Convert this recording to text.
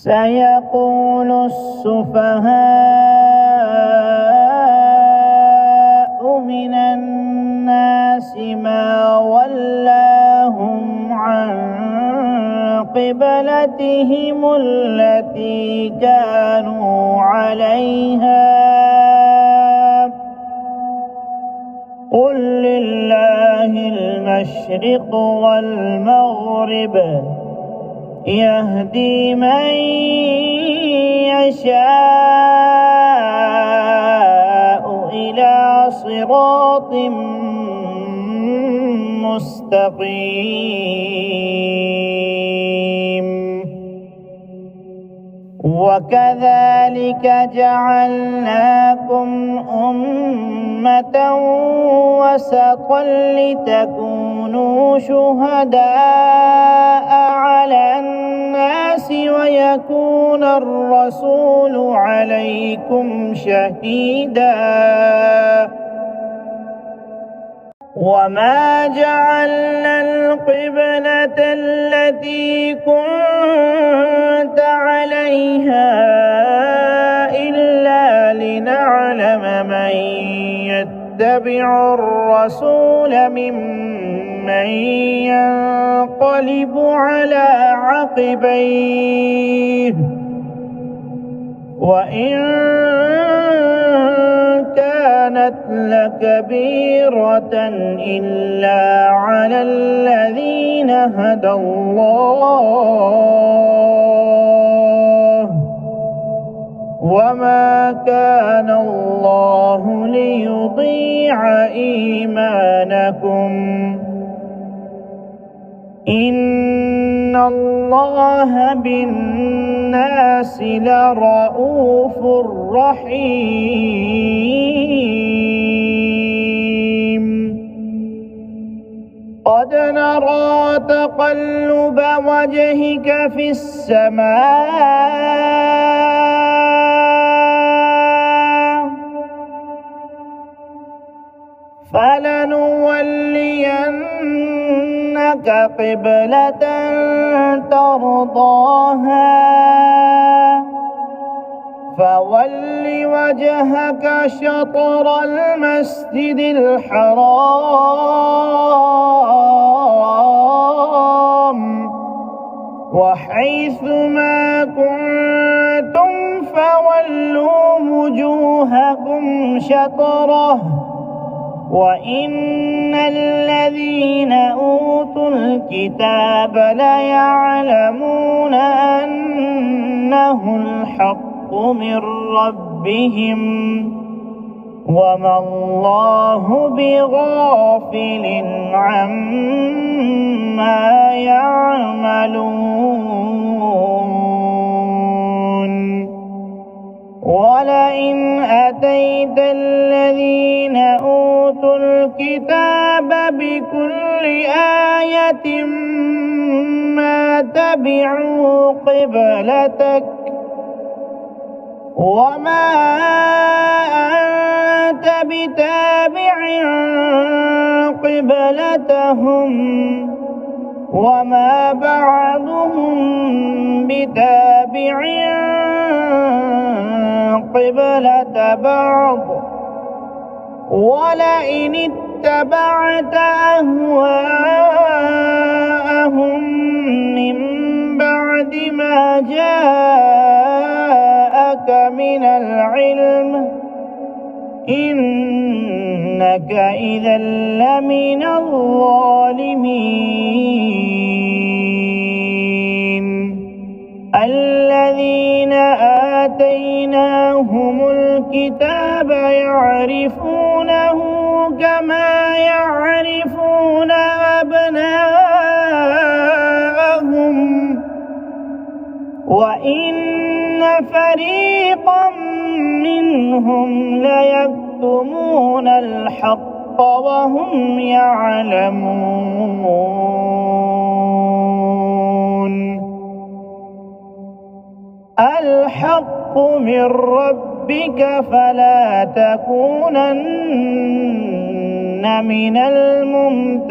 سيقول السفهاء من الناس ما ولاهم عن قبلتهم التي كانوا عليها قل لله المشرق والمغرب يهدي من يشاء إلى صراط مستقيم وكذلك جعلناكم أمة وسطا لتكونوا شهداء على الناس ويكون الرسول عليكم شهيدا وما جعلنا القبلة التي كنت عليها إلا لنعلم من يتبع الرسول ممن ينقلب على عقبيه وإن كانت لكبيرة إلا على الذين هدى الله وما كان الله ليضيع إيمانكم إن الله بالناس لرءوف رحيم قد نرى تقلب وجهك في السماء فلنولينك قبلة ترضاها فول وجهك شطر المسجد الحرام وحيث ما كنتم فولوا وجوهكم شطره وإن الذين أوتوا الكتاب ليعلمون أنه الحق من ربهم وما الله بغافل عما يعملون ولئن أتيت الذين أوتوا الكتاب بكل آية ما تبعوا قبلتك وما أنت بتابع قبلتهم وما بعضهم بتابع قبلة بعض ولئن اتبعت أهواءهم من بعد ما جاءك من العلم إنك إذا لمن الظالمين الذين آتيناهم الكتاب يعرفونه كما يعرفون أبناءهم وإن فريقا منهم ليكتمون الحق وهم يعلمون الحق من ربك فلا تكونن من الممترين